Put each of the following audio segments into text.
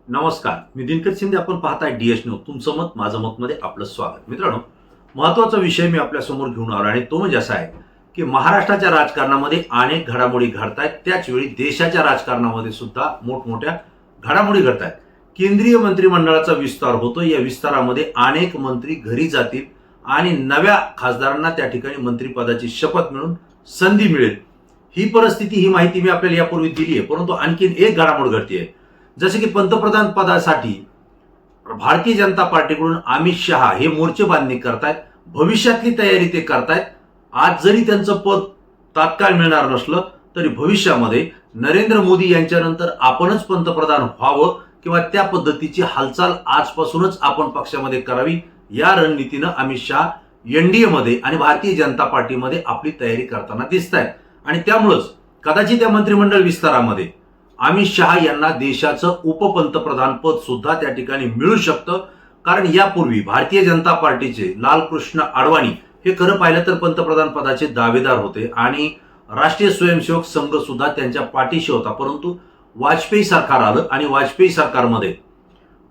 नमस्कार, मी दिनकर शिंदे. आपण पाहताय डीएस न्यूज. तुमचं मत माझं मत मध्ये आपलं स्वागत. मित्रांनो, महत्त्वाचा विषय मी आपल्या समोर घेऊन आलो आणि तो म्हणजे असा आहे की महाराष्ट्राच्या राजकारणामध्ये अनेक घडामोडी घडतायत. त्याच वेळी देशाच्या राजकारणामध्ये सुद्धा मोठमोठ्या घडामोडी घडतायत. केंद्रीय मंत्रिमंडळाचा विस्तार होतो. या विस्तारामध्ये अनेक मंत्री घरी जातील आणि नव्या खासदारांना त्या ठिकाणी मंत्रिपदाची शपथ मिळून संधी मिळेल. ही परिस्थिती, ही माहिती मी आपल्याला यापूर्वी दिली आहे. परंतु आणखीन एक घडामोड घडते. जसे की पंतप्रधान पदासाठी भारतीय जनता पार्टीकडून अमित शहा हे मोर्चे बांधणी करतायत. भविष्यातली तयारी ते करतायत. आज जरी त्यांचं पद तात्काळ मिळणार नसलं तरी भविष्यामध्ये नरेंद्र मोदी यांच्यानंतर आपणच पंतप्रधान व्हावं किंवा त्या पद्धतीची हालचाल आजपासूनच आपण पक्षामध्ये करावी, या रणनीतीनं अमित शहा एनडीए मध्ये आणि भारतीय जनता पार्टीमध्ये आपली तयारी करताना दिसत आहेत. आणि त्यामुळेच कदाचित त्या मंत्रिमंडळ विस्तारामध्ये अमित शहा यांना देशाचं उपपंतप्रधान पद सुद्धा त्या ठिकाणी मिळू शकतं. कारण यापूर्वी भारतीय जनता पार्टीचे लालकृष्ण अडवाणी हे खरं पाहिलं तर पंतप्रधान पदाचे दावेदार होते आणि राष्ट्रीय स्वयंसेवक संघ सुद्धा त्यांच्या पाठीशी होता. परंतु वाजपेयी सरकार आलं आणि वाजपेयी सरकारमध्ये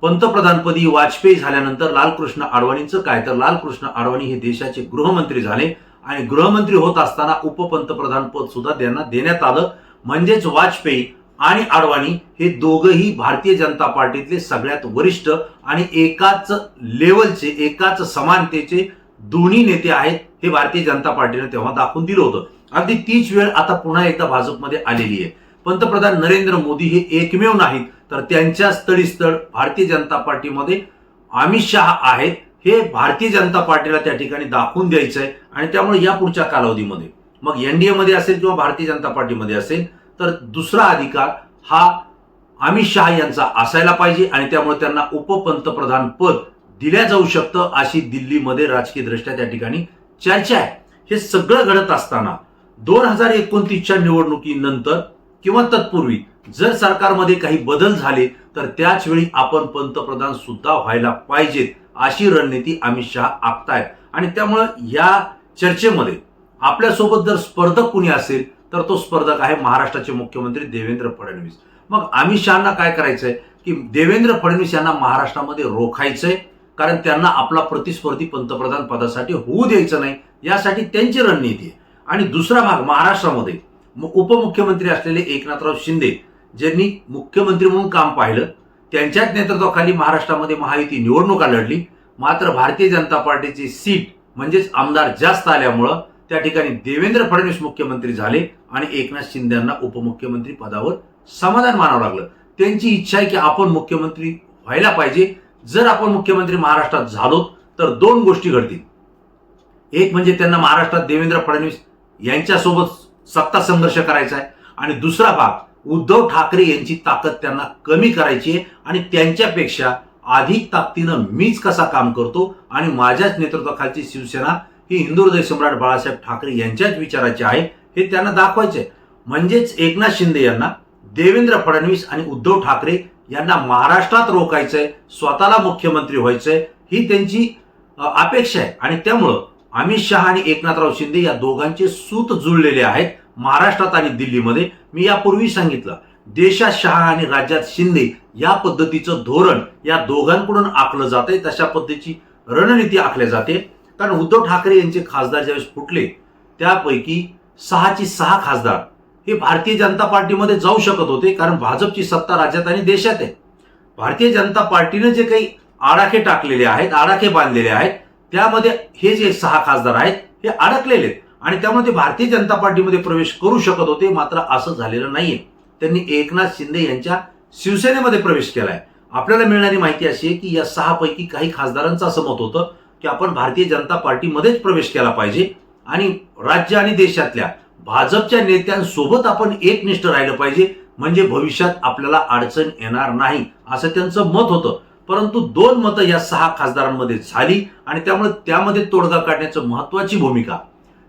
पंतप्रधानपदी वाजपेयी झाल्यानंतर लालकृष्ण अडवाणींचं काय, तर लालकृष्ण अडवाणी हे देशाचे गृहमंत्री झाले आणि गृहमंत्री होत असताना उपपंतप्रधान पद सुद्धा त्यांना देण्यात आलं. म्हणजेच वाजपेयी आणि अडवाणी हे दोघंही भारतीय जनता पार्टीतले सगळ्यात वरिष्ठ आणि एकाच लेवलचे, एकाच समानतेचे दोन्ही नेते आहेत. हे भारतीय जनता पार्टीने तेव्हा दाखवून दिलं होतं. अगदी तीच वेळ आता पुन्हा एकदा भाजपमध्ये आलेली आहे. पंतप्रधान नरेंद्र मोदी हे एकमेव नाहीत, तर त्यांच्या स्थळीस्थळ भारतीय जनता पार्टीमध्ये अमित शहा आहेत. हे भारतीय जनता पार्टीला त्या ठिकाणी दाखवून द्यायचं आहे. आणि त्यामुळे या पुढच्या कालावधीमध्ये मग एनडीए मध्ये असेल किंवा भारतीय जनता पार्टीमध्ये असेल तर दुसरा अधिकार हा अमित शहा यांचा असायला पाहिजे आणि त्यामुळे त्यांना उपपंतप्रधान पद दिल्या जाऊ शकतं, अशी दिल्लीमध्ये राजकीय दृष्ट्या त्या ठिकाणी चर्चा आहे. हे सगळं घडत असताना 2029च्या निवडणुकीनंतर किंवा तत्पूर्वी जर सरकारमध्ये काही बदल झाले तर त्याच वेळी आपण पंतप्रधान सुद्धा व्हायला पाहिजेत, अशी रणनीती अमित शहा आखतायत. आणि त्यामुळे या चर्चेमध्ये आपल्यासोबत जर स्पर्धक कुणी असेल तर तो स्पर्धक आहे महाराष्ट्राचे मुख्यमंत्री देवेंद्र फडणवीस. मग अमित शहांना काय करायचंय की देवेंद्र फडणवीस यांना महाराष्ट्रामध्ये रोखायचंय, कारण त्यांना आपला प्रतिस्पर्धी पंतप्रधान पदासाठी होऊ द्यायचं नाही, यासाठी त्यांची रणनीती आहे. आणि दुसरा भाग महाराष्ट्रामध्ये उपमुख्यमंत्री असलेले एकनाथराव शिंदे ज्यांनी मुख्यमंत्री म्हणून काम पाहिलं, त्यांच्याच नेतृत्वाखाली महाराष्ट्रामध्ये महायुती निवडणुका लढली. मात्र भारतीय जनता पार्टीची सीट म्हणजेच आमदार जास्त आल्यामुळं त्या ठिकाणी देवेंद्र फडणवीस मुख्यमंत्री झाले आणि एकनाथ शिंदे यांना उपमुख्यमंत्री पदावर समाधान मानावं लागलं. त्यांची इच्छा आहे की आपण मुख्यमंत्री व्हायला पाहिजे. जर आपण मुख्यमंत्री महाराष्ट्रात झालो तर दोन गोष्टी घडतील. एक म्हणजे त्यांना महाराष्ट्रात देवेंद्र फडणवीस यांच्यासोबत सत्ता संघर्ष करायचा आहे आणि दुसरा भाग उद्धव ठाकरे यांची ताकद त्यांना कमी करायची आहे आणि त्यांच्यापेक्षा अधिक ताकदीनं मीच कसा काम करतो आणि माझ्याच नेतृत्वाखालची शिवसेना ही हिंदू हृदय सम्राट बाळासाहेब ठाकरे यांच्याच विचाराची आहे, हे त्यांना दाखवायचे. म्हणजेच एकनाथ शिंदे यांना देवेंद्र फडणवीस आणि उद्धव ठाकरे यांना महाराष्ट्रात रोखायचंय, स्वतःला मुख्यमंत्री व्हायचंय, ही त्यांची अपेक्षा आहे. आणि त्यामुळं अमित शहा आणि एकनाथराव शिंदे या दोघांचे सूत जुळलेले आहेत महाराष्ट्रात आणि दिल्लीमध्ये. मी यापूर्वी सांगितलं, देशात शहा आणि राज्यात शिंदे या पद्धतीचं धोरण या दोघांकडून आखलं जाते, तशा पद्धतीची रणनीती आखली जाते. कारण उद्धव ठाकरे यांचे खासदार ज्यावेळेस फुटले त्यापैकी 6चे 6 खासदार हे भारतीय जनता पार्टीमध्ये जाऊ शकत होते, कारण भाजपची सत्ता राज्यात आणि देशात आहे. भारतीय जनता पार्टीने जे काही आडाखे टाकलेले आहेत, आडाखे बांधलेले आहेत, त्यामध्ये हे जे 6 खासदार आहेत हे अडकलेले आहेत आणि त्यामुळे ते भारतीय जनता पार्टीमध्ये प्रवेश करू शकत होते. मात्र असं झालेलं नाहीये. त्यांनी एकनाथ शिंदे यांच्या शिवसेनेमध्ये प्रवेश केलाय. आपल्याला मिळणारी माहिती अशी आहे की या 6 पैकी काही खासदारांचं असं मत होतं की आपण भारतीय जनता पार्टीमध्येच प्रवेश केला पाहिजे आणि राज्य आणि देशातल्या भाजपच्या नेत्यांसोबत आपण एकनिष्ठ राहिलं पाहिजे, म्हणजे भविष्यात आपल्याला अडचण येणार नाही, असं त्यांचं मत होतं. परंतु 2 मतं या 6 खासदारांमध्ये झाली आणि त्यामुळे त्यामध्ये तोडगा काढण्याचं महत्वाची भूमिका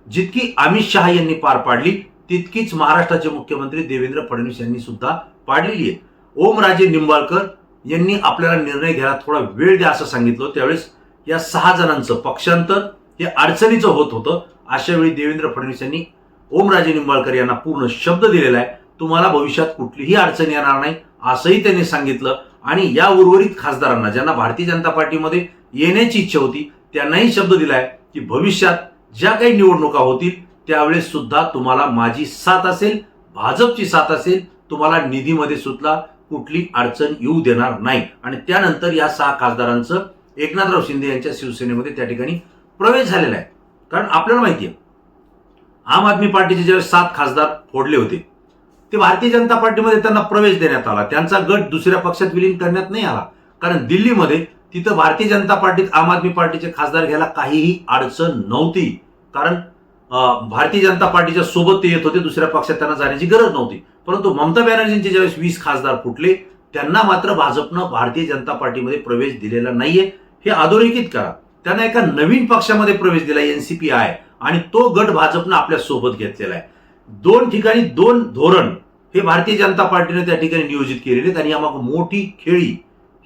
जितकी अमित शहा यांनी पार पाडली तितकीच महाराष्ट्राचे मुख्यमंत्री देवेंद्र फडणवीस यांनी सुद्धा पाडलेली आहे. ओमराजे निंबाळकर यांनी आपल्याला निर्णय घ्यायला थोडा वेळ द्या असं सांगितलं. त्यावेळेस या 6 जणांचं पक्षांतर हे अडचणीचं होत होतं. अशा वेळी देवेंद्र फडणवीस यांनी ओमराजे निंबाळकर यांना पूर्ण शब्द दिलेला आहे, तुम्हाला भविष्यात कुठलीही अडचण येणार नाही असंही त्यांनी सांगितलं. आणि या उर्वरित खासदारांना ज्यांना भारतीय जनता पार्टीमध्ये येण्याची इच्छा होती त्यांनाही शब्द दिलाय की भविष्यात ज्या काही निवडणुका होतील त्यावेळेस सुद्धा तुम्हाला माझी साथ असेल, भाजपची साथ असेल, तुम्हाला निधीमध्ये सुद्धा कुठली अडचण येऊ देणार नाही. आणि त्यानंतर या 6 खासदारांचं एकनाथराव शिंदे यांच्या शिवसेनेमध्ये त्या ठिकाणी प्रवेश झालेला आहे. कारण आपल्याला माहिती आहे आम आदमी पार्टीचे ज्यावेळेस 7 खासदार फोडले होते ते भारतीय जनता पार्टीमध्ये त्यांना प्रवेश देण्यात आला. त्यांचा गट दुसऱ्या पक्षात विलीन करण्यात नाही आला. कारण दिल्लीमध्ये तिथं भारतीय जनता पार्टीत आम आदमी पार्टीचे खासदार घ्यायला काहीही अडचण नव्हती. कारण भारतीय जनता पार्टीच्या सोबत ते येत होते, दुसऱ्या पक्षात त्यांना जाण्याची गरज नव्हती. परंतु ममता बॅनर्जींचे ज्यावेळेस 20 खासदार फुटले त्यांना मात्र भाजपनं भारतीय जनता पार्टीमध्ये प्रवेश दिलेला नाहीये. हे अधोरेखित करा. त्यांना एका नवीन पक्षामध्ये प्रवेश दिला NCPI आणि तो गट भाजपनं आपल्या सोबत घेतलेला आहे. 2 ठिकाणी 2 धोरण हे भारतीय जनता पार्टीने त्या ठिकाणी नियोजित केलेले आहेत आणि यामागे मोठी खेळी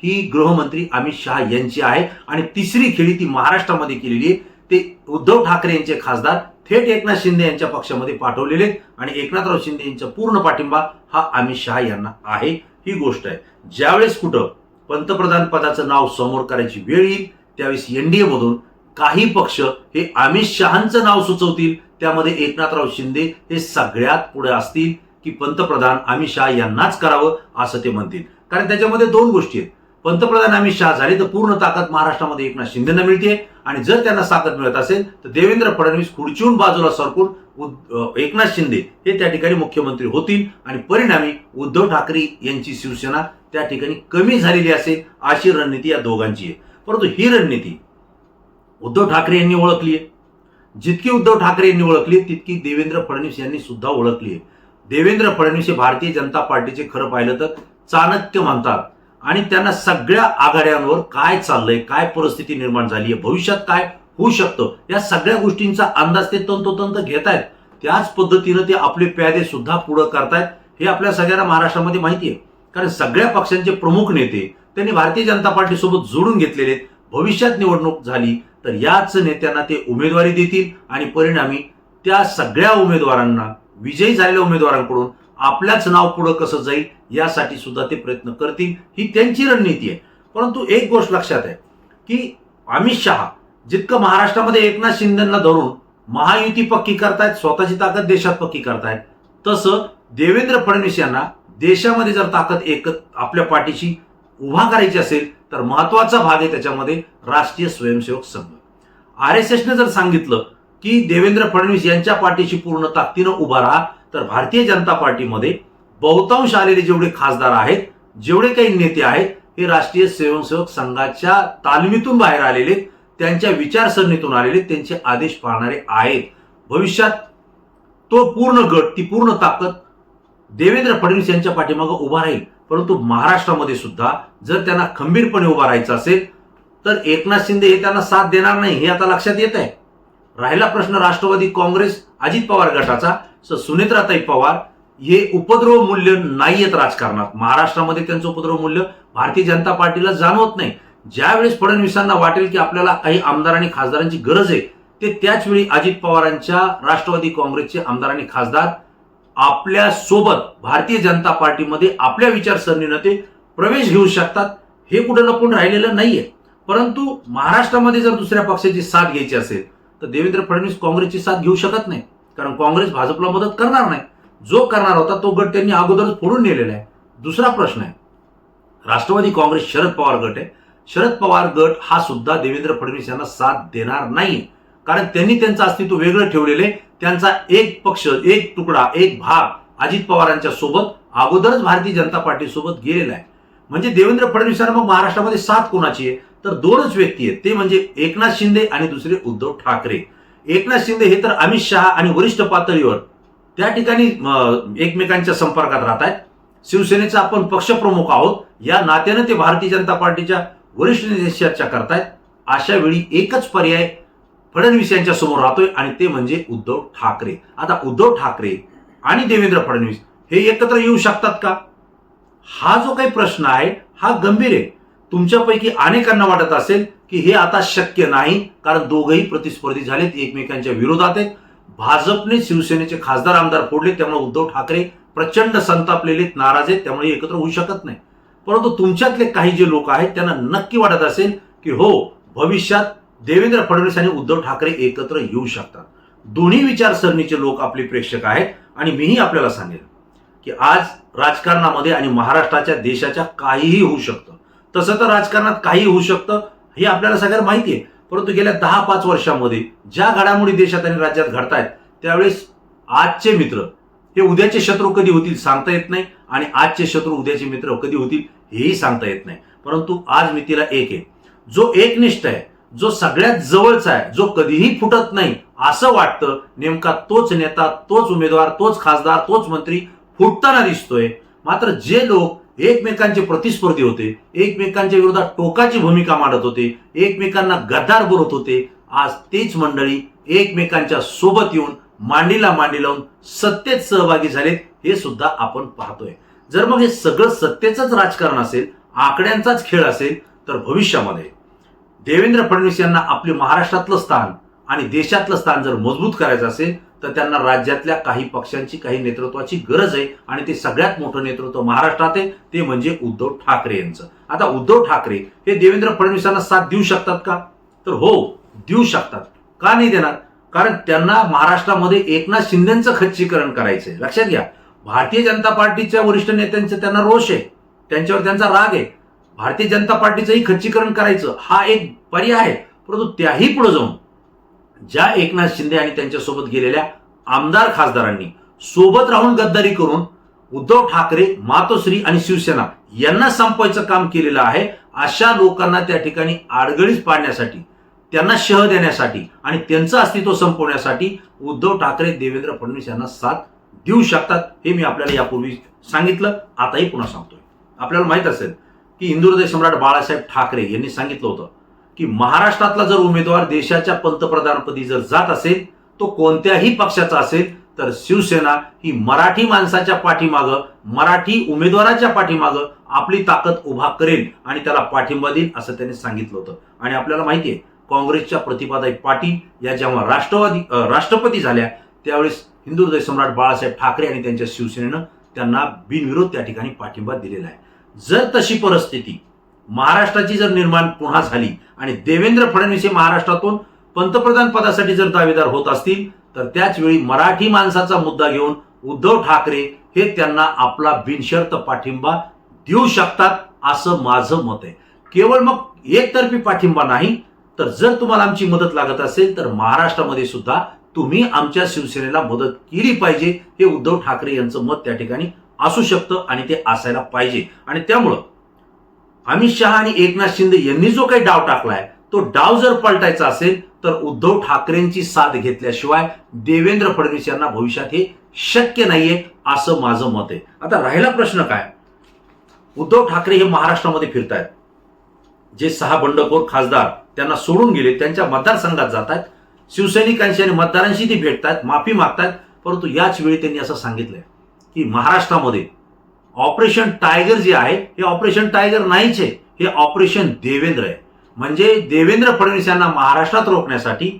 ही गृहमंत्री अमित शहा यांची आहे. आणि तिसरी खेळी ती महाराष्ट्रामध्ये केलेली आहे. ते उद्धव ठाकरे यांचे खासदार थेट एकनाथ शिंदे यांच्या पक्षामध्ये पाठवलेले आहेत आणि एकनाथराव शिंदे यांचा पूर्ण पाठिंबा हा अमित शहा यांना आहे. ही गोष्ट आहे. ज्यावेळेस कुठं पंतप्रधान पदाचं नाव समोर करायची वेळ येईल त्यावेळेस NDA मधून काही पक्ष हे अमित शहांचं नाव सुचवतील. त्यामध्ये एकनाथराव शिंदे हे सगळ्यात पुढे असतील की पंतप्रधान अमित शहा यांनाच करावं असं ते म्हणतील. कारण त्याच्यामध्ये 2 गोष्टी आहेत. पंतप्रधान अमित शहा झाले तर पूर्ण ताकद महाराष्ट्रामध्ये एकनाथ शिंदेना मिळते आणि जर त्यांना ताकद मिळत असेल तर देवेंद्र फडणवीस खुर्चीहून बाजूला सरकून एकनाथ शिंदे हे त्या ठिकाणी मुख्यमंत्री होतील आणि परिणामी उद्धव ठाकरे यांची शिवसेना त्या ठिकाणी कमी झालेली असेल अशी रणनीती या दोघांची आहे. परंतु ही रणनीती उद्धव ठाकरे यांनी ओळखली आहे. जितकी उद्धव ठाकरे यांनी ओळखली तितकी देवेंद्र फडणवीस यांनी सुद्धा ओळखली आहे. देवेंद्र फडणवीस हे भारतीय जनता पार्टीचे खरं पाहिलं तर चाणक्य म्हणतात आणि त्यांना सगळ्या आघाड्यांवर काय चाललंय, काय परिस्थिती निर्माण झाली आहे, भविष्यात काय होऊ शकतं या सगळ्या गोष्टींचा अंदाज ते तंतोतंत घेत आहेत. त्याच पद्धतीनं ते आपले प्यादे सुद्धा पुढे करतायत. हे आपल्या सगळ्यांना महाराष्ट्रामध्ये माहिती आहे. कारण सगळ्या पक्षांचे प्रमुख नेते त्यांनी भारतीय जनता पार्टी सोबत जोडून घेतलेले आहेत. भविष्यात निवडणूक झाली तर याच नेत्यांना ते उमेदवारी देतील आणि परिणामी त्या सगळ्या उमेदवारांना विजयी झालेल्या उमेदवारांकडून आपल्याच नाव पुढे कसं जाईल यासाठी सुद्धा ते प्रयत्न करतील. ही त्यांची रणनीती आहे. परंतु एक गोष्ट लक्षात आहे की अमित शहा जितकं महाराष्ट्रामध्ये एकनाथ शिंदेंना धरून महायुती पक्की करतायत, स्वतःची ताकद देशात पक्की करतायत, तसं देवेंद्र फडणवीस यांना देशामध्ये जर ताकद आपल्या पाठीशी उभा करायची असेल तर महत्वाचा भाग आहे त्याच्यामध्ये राष्ट्रीय स्वयंसेवक संघ. RSSने जर सांगितलं की देवेंद्र फडणवीस यांच्या पाठीशी पूर्ण ताकदीनं उभा राहा तर भारतीय जनता पार्टीमध्ये बहुतांश आलेले जेवढे खासदार आहेत, जेवढे काही नेते आहेत हे राष्ट्रीय स्वयंसेवक संघाच्या तालमीतून बाहेर आलेले, त्यांच्या विचारसरणीतून आलेले, त्यांचे आदेश पाळणारे आहेत. भविष्यात तो पूर्ण गट, ती पूर्ण ताकद देवेंद्र फडणवीस यांच्या पाठीमागे उभा राहील. परंतु महाराष्ट्रामध्ये सुद्धा जर त्यांना खंबीरपणे उभा राहायचं असेल तर एकनाथ शिंदे हे त्यांना साथ देणार नाही हे आता लक्षात येत आहे. राहिला प्रश्न राष्ट्रवादी काँग्रेस अजित पवार गटाचा, सुनेत्राताई पवार हे उपद्रव मूल्य नाहीयेत राजकारणात. महाराष्ट्रामध्ये त्यांचं उपद्रव मूल्य भारतीय जनता पार्टीला जाणवत नाही. ज्यावेळेस फडणवीसांना वाटेल की आपल्याला काही आमदार आणि खासदारांची गरज आहे ते त्याच वेळी अजित पवारांच्या राष्ट्रवादी काँग्रेसचे आमदार आणि खासदार आपल्या सोबत भारतीय जनता पार्टीमध्ये आपल्या विचारसरणीनं ते प्रवेश घेऊ शकतात. हे कुठे लपून राहिलेलं नाहीये. परंतु महाराष्ट्रामध्ये जर दुसऱ्या पक्षाची साथ घ्यायची असेल तर देवेंद्र फडणवीस काँग्रेसची साथ घेऊ शकत नाही. कारण काँग्रेस भाजपला मदत करणार नाही. जो करणार होता तो गट त्यांनी अगोदरच फोडून नेलेला आहे. दुसरा प्रश्न आहे राष्ट्रवादी काँग्रेस शरद पवार गट आहे. शरद पवार गट हा सुद्धा देवेंद्र फडणवीस यांना साथ देणार नाही. कारण त्यांनी त्यांचं अस्तित्व वेगळं ठेवलेले, त्यांचा एक पक्ष, एक तुकडा, एक भाग अजित पवारांच्या सोबत अगोदरच भारतीय जनता पार्टी सोबत गेलेला आहे. म्हणजे देवेंद्र फडणवीसांना मग महाराष्ट्रामध्ये साथ कोणाची आहे तर 2च व्यक्ती आहेत, ते म्हणजे एकनाथ शिंदे आणि दुसरे उद्धव ठाकरे. एकनाथ शिंदे हे तर अमित शहा आणि वरिष्ठ पातळीवर त्या ठिकाणी एकमेकांच्या संपर्कात राहत आहेत. शिवसेनेचा आपण पक्षप्रमुख आहोत या नात्याने ते भारतीय जनता पार्टीच्या वरिष्ठ नेत्यांशी चर्चा करतायत. अशा वेळी एकच पर्याय फडणवीस यांच्या समोर राहतोय आणि ते म्हणजे उद्धव ठाकरे. आता उद्धव ठाकरे आणि देवेंद्र फडणवीस हे एकत्र येऊ शकतात का हा जो काही प्रश्न आहे हा गंभीर आहे. तुमच्यापैकी अनेकांना वाटत असेल की हे आता शक्य नाही कारण दोघंही प्रतिस्पर्धी झालेत, एकमेकांच्या विरोधात आहेत. भाजपने शिवसेनेचे खासदार आमदार फोडले त्यामुळे उद्धव ठाकरे प्रचंड संतापलेले, नाराज आहेत, त्यामुळे एकत्र होऊ शकत नाही. परंतु तुमच्यातले काही जे लोक आहेत त्यांना नक्की वाटत असेल की हो, भविष्यात देवेंद्र फडणवीस आणि उद्धव ठाकरे एकत्र येऊ शकतात. दोन्ही विचारसरणीचे लोक आपले प्रेक्षक आहेत आणि मीही आपल्याला सांगेन की आज राजकारणामध्ये आणि महाराष्ट्राच्या देशाच्या काहीही होऊ शकतं. तसं तर राजकारणात काहीही होऊ शकतं हे आपल्याला सगळ्यांना माहिती आहे. परंतु गेल्या 10-5 वर्षांमध्ये ज्या घडामोडी देशात आणि राज्यात घडतायत त्यावेळेस आजचे मित्र हे उद्याचे शत्रू कधी होतील सांगता येत नाही आणि आजचे शत्रू उद्याचे मित्र कधी होतील हेही सांगता येत नाही. परंतु आज मितीला एक आहे, जो एकनिष्ठ आहे, जो सगळ्यात जवळचा आहे, जो कधीही फुटत नाही असं वाटतं, नेमका तोच नेता, तोच उमेदवार, तोच खासदार, तोच मंत्री फुटताना दिसतोय. मात्र जे लोक एकमेकांचे प्रतिस्पर्धी होते, एकमेकांच्या विरोधात टोकाची भूमिका मांडत होते, एकमेकांना गद्दार बोलत होते, आज तीच मंडळी एकमेकांच्या सोबत येऊन मांडीला मांडी लावून सत्तेत सहभागी झालेत हे सुद्धा आपण पाहतोय. जर मग हे सगळं सत्तेचंच राजकारण असेल, आकड्यांचाच खेळ असेल, तर भविष्यामध्ये देवेंद्र फडणवीस यांना आपले महाराष्ट्रातलं स्थान आणि देशातलं स्थान जर मजबूत करायचं असेल तर त्यांना राज्यातल्या काही पक्षांची, काही नेतृत्वाची गरज आहे आणि ते सगळ्यात मोठं नेतृत्व महाराष्ट्रात आहे ते म्हणजे उद्धव ठाकरे यांचं. आता उद्धव ठाकरे हे देवेंद्र फडणवीसांना साथ देऊ शकतात का? तर हो, देऊ शकतात. का नाही देणार? कारण त्यांना महाराष्ट्रामध्ये एकनाथ शिंदेचं खच्चीकरण करायचंय. लक्षात घ्या, भारतीय जनता पार्टीच्या वरिष्ठ नेत्यांचं त्यांना रोष आहे, त्यांच्यावर त्यांचा राग आहे. भारतीय जनता पार्टीचंही खच्चीकरण करायचं हा एक पर्याय आहे. परंतु त्याही पुढे जाऊन ज्या एकनाथ शिंदे आणि त्यांच्यासोबत गेलेल्या आमदार खासदारांनी सोबत राहून गद्दारी करून उद्धव ठाकरे, मातोश्री आणि शिवसेना यांना संपवायचं काम केलेलं आहे, अशा लोकांना त्या ठिकाणी आडगळीस पाडण्यासाठी, त्यांना शह देण्यासाठी आणि त्यांचं अस्तित्व संपवण्यासाठी उद्धव ठाकरे देवेंद्र फडणवीस यांना साथ देऊ शकतात. हे मी आपल्याला यापूर्वी सांगितलं, आताही पुन्हा सांगतोय. आपल्याला माहित असेल की हिंदुहृदय सम्राट बाळासाहेब ठाकरे यांनी सांगितलं होतं की महाराष्ट्रातला जर उमेदवार देशाच्या पंतप्रधानपदी जर जात असेल, तो कोणत्याही पक्षाचा असेल, तर शिवसेना ही मराठी माणसाच्या पाठीमागं, मराठी उमेदवाराच्या पाठीमागं आपली ताकद उभा करेल आणि त्याला पाठिंबा देईल असं त्यांनी सांगितलं होतं. आणि आपल्याला माहिती आहे, काँग्रेसच्या प्रतिभाताई पाटील या जेव्हा राष्ट्रपती झाल्या त्यावेळेस हिंदुहृदय सम्राट बाळासाहेब ठाकरे आणि त्यांच्या शिवसेनेनं त्यांना बिनविरोध त्या ठिकाणी पाठिंबा दिलेला आहे. जर तशी परिस्थिती महाराष्ट्राची जर निर्माण पुन्हा झाली आणि देवेंद्र फडणवीस हे महाराष्ट्रातून पंतप्रधान पदासाठी जर दावेदार होत असतील तर त्याच वेळी मराठी माणसाचा मुद्दा घेऊन उद्धव ठाकरे हे त्यांना आपला बिनशर्त पाठिंबा देऊ शकतात असं माझं मत आहे. केवळ मग एकतर्फी पाठिंबा नाही, तर जर तुम्हाला आमची मदत लागत असेल तर महाराष्ट्रामध्ये सुद्धा तुम्ही आमच्या शिवसेनेला मदत केली पाहिजे, हे उद्धव ठाकरे यांचं मत त्या ठिकाणी असू शकतं आणि ते असायला पाहिजे. आणि त्यामुळं अमित शहा आणि एकनाथ शिंदे यांनी जो काही डाव टाकलाय तो डाव जर पलटायचा असेल तर उद्धव ठाकरेंची साथ घेतल्याशिवाय देवेंद्र फडणवीस यांना भविष्यात हे शक्य नाहीये असं माझं मत आहे. आता राहिला प्रश्न काय, उद्धव ठाकरे हे महाराष्ट्रामध्ये फिरतायत, जे 6 बंडखोर खासदार त्यांना सोडून गेले त्यांच्या मतदारसंघात जातात, शिवसैनिकांशी आणि मतदारांशी ते भेटतात, माफी मागतात. परंतु याच वेळी त्यांनी असं सांगितलंय की महाराष्ट्रामध्ये ऑपरेशन टायगर जे आहे हे ऑपरेशन टायगर नाहीच आहे, हे ऑपरेशन देवेंद्र आहे. म्हणजे देवेंद्र फडणवीस यांना महाराष्ट्रात रोखण्यासाठी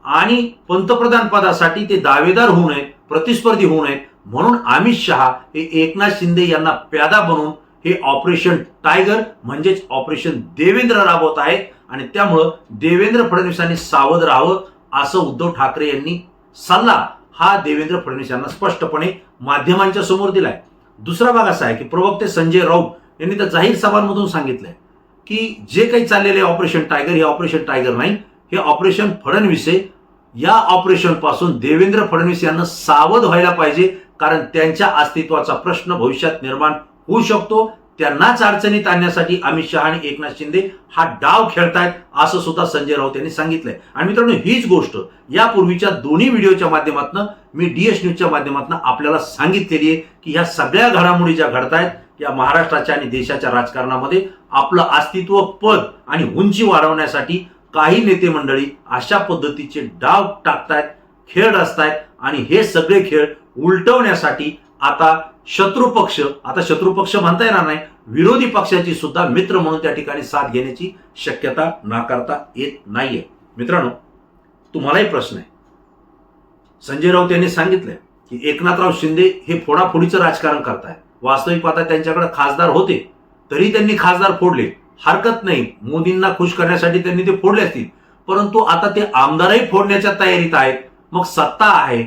आणि पंतप्रधान पदासाठी ते दावेदार होऊ नयेत, प्रतिस्पर्धी होऊ नयेत म्हणून अमित शहा हे एकनाथ शिंदे यांना प्यादा बनवून हे ऑपरेशन टायगर म्हणजेच ऑपरेशन देवेंद्र राबवत आहेत. आणि त्यामुळं देवेंद्र फडणवीसांनी सावध राहावं असं उद्धव ठाकरे यांनी सल्ला हा देवेंद्र फडणवीस यांना स्पष्टपणे माध्यमांच्या समोर दिलाय. दुसरा भाग असा आहे की प्रवक्ते संजय राऊत यांनी तर जाहीर सभांमधून सांगितलंय की जे काही चाललेले ऑपरेशन टायगर हे ऑपरेशन टायगर नाही, हे ऑपरेशन फडणवीस आहे. या ऑपरेशन पासून देवेंद्र फडणवीस यांना सावध व्हायला पाहिजे, कारण त्यांच्या अस्तित्वाचा प्रश्न भविष्यात निर्माण होऊ शकतो. त्यांनाच अडचणीत आणण्यासाठी अमित शहा आणि एकनाथ शिंदे हा डाव खेळतायत असं सुद्धा संजय राऊत यांनी सांगितलंय. आणि मित्रांनो, हीच गोष्ट यापूर्वीच्या दोन्ही व्हिडिओच्या माध्यमातून मी DS न्यूजच्या माध्यमातून आपल्याला सांगितलेली आहे की ह्या सगळ्या घडामोडी ज्या घडतायत या महाराष्ट्राच्या आणि देशाच्या राजकारणामध्ये आपलं अस्तित्व, पद आणि उंची वाढवण्यासाठी काही नेते मंडळी अशा पद्धतीचे डाव टाकतायत, खेळ रचतायत आणि हे सगळे खेळ उलटवण्यासाठी आता शत्रू पक्ष म्हणता येणार नाही, विरोधी पक्षाची सुद्धा मित्र म्हणून त्या ठिकाणी साथ घेण्याची शक्यता नाकारता येत नाहीये. मित्रांनो, तुम्हालाही प्रश्न आहे. संजय राऊत यांनी सांगितलंय की एकनाथराव शिंदे हे फोडाफोडीचं राजकारण करतायत. वास्तविक पाहता त्यांच्याकडे खासदार होते, तरी त्यांनी खासदार फोडले, हरकत नाही, मोदींना खुश करण्यासाठी त्यांनी ते फोडले असतील, परंतु आता ते आमदारही फोडण्याच्या तयारीत आहेत. मग सत्ता आहे,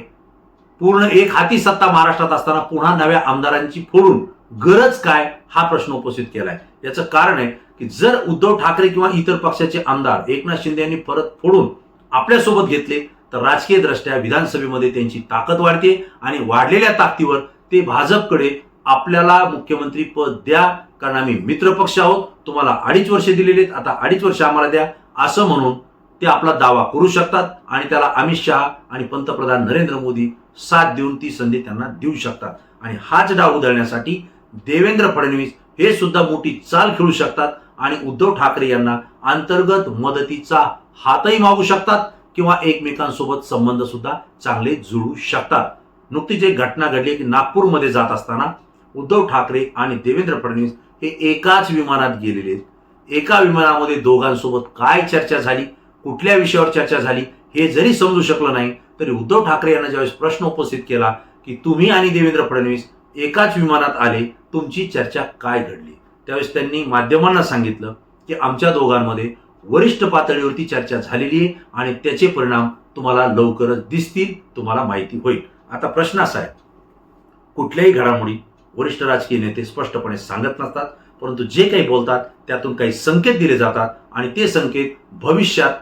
पूर्ण एक हाती सत्ता महाराष्ट्रात असताना पुन्हा नव्या आमदारांची फोडून गरज काय, हा प्रश्न उपस्थित केलाय. याचं कारण आहे की जर उद्धव ठाकरे किंवा इतर पक्षाचे आमदार एकनाथ शिंदे यांनी परत फोडून आपल्यासोबत घेतले तर राजकीय दृष्ट्या विधानसभेमध्ये त्यांची ताकद वाढते आणि वाढलेल्या ताकदीवर ते भाजपकडे आपल्याला मुख्यमंत्री पद द्या, कारण आम्ही मित्र पक्ष आहोत, तुम्हाला 2.5 वर्ष दिलेले, आता 2.5 वर्ष आम्हाला द्या, असं म्हणून ते आपला दावा करू शकतात आणि त्याला अमित शहा आणि पंतप्रधान नरेंद्र मोदी साथ देऊन ती संधी त्यांना देऊ शकतात. आणि हाच डाव उधळण्यासाठी देवेंद्र फडणवीस हे सुद्धा मोठी चाल खेळू शकतात आणि उद्धव ठाकरे यांना अंतर्गत मदतीचा हातही मागू शकतात किंवा एकमेकांसोबत संबंध सुद्धा चांगले जुळू शकतात. नुकतीच एक घटना घडली की नागपूरमध्ये जात असताना उद्धव ठाकरे आणि देवेंद्र फडणवीस हे एकाच विमानात गेलेले. एका विमानामध्ये दोघांसोबत काय चर्चा झाली, कुठल्या विषयावर चर्चा झाली हे जरी समजू शकलं नाही, तरी उद्धव ठाकरे यांना ज्यावेळेस प्रश्न उपस्थित केला की तुम्ही आणि देवेंद्र फडणवीस एकाच विमानात आले, तुमची चर्चा काय घडली, त्यावेळेस त्यांनी माध्यमांना सांगितलं की आमच्या दोघांमध्ये वरिष्ठ पातळीवरती चर्चा झालेली आहे आणि त्याचे परिणाम तुम्हाला लवकरच दिसतील, तुम्हाला माहिती होईल. आता प्रश्न असा आहे, कुठल्याही घडामोडी वरिष्ठ राजकीय नेते स्पष्टपणे सांगत नसतात, परंतु जे काही बोलतात त्यातून काही संकेत दिले जातात आणि ते संकेत भविष्यात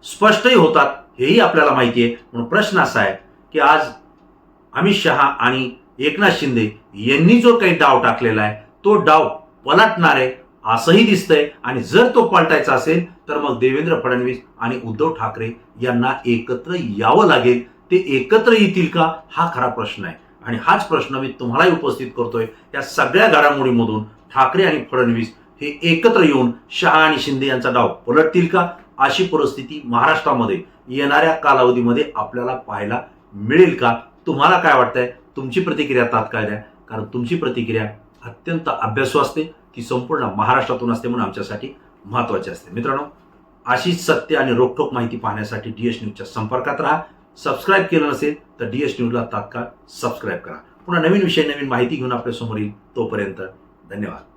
स्पष्टही होतात, हेही आपल्याला माहिती आहे. म्हणून प्रश्न असा आहे की आज अमित शहा आणि एकनाथ शिंदे यांनी जो काही डाव टाकलेला आहे तो डाव पलटणार आहे असंही दिसतंय. आणि जर तो पलटायचा असेल तर मग देवेंद्र फडणवीस आणि उद्धव ठाकरे यांना एकत्र यावं लागेल. ते एकत्र येतील का, हा खरा प्रश्न आहे. आणि हाच प्रश्न मी तुम्हालाही उपस्थित करतोय. या सगळ्या घडामोडीमधून ठाकरे आणि फडणवीस हे एकत्र येऊन शहा आणि शिंदे यांचा डाव पलटतील का, अशी परिस्थिती महाराष्ट्रामध्ये येणाऱ्या कालावधीमध्ये आपल्याला पाहायला मिळेल का? तुम्हाला काय वाटतंय? तुमची प्रतिक्रिया तात्काळ द्या, कारण तुमची प्रतिक्रिया अत्यंत अभ्यासू असते, ती संपूर्ण महाराष्ट्रातून असते, म्हणून आमच्यासाठी महत्त्वाची असते. मित्रांनो, अशीच सत्य आणि रोखठोक माहिती पाहण्यासाठी DS न्यूजच्या संपर्कात राहा. सबस्क्राईब केलं नसेल तर DS न्यूजला तात्काळ सबस्क्राईब करा. पुन्हा नवीन विषय, नवीन माहिती घेऊन आपल्या समोर येईल. तोपर्यंत धन्यवाद.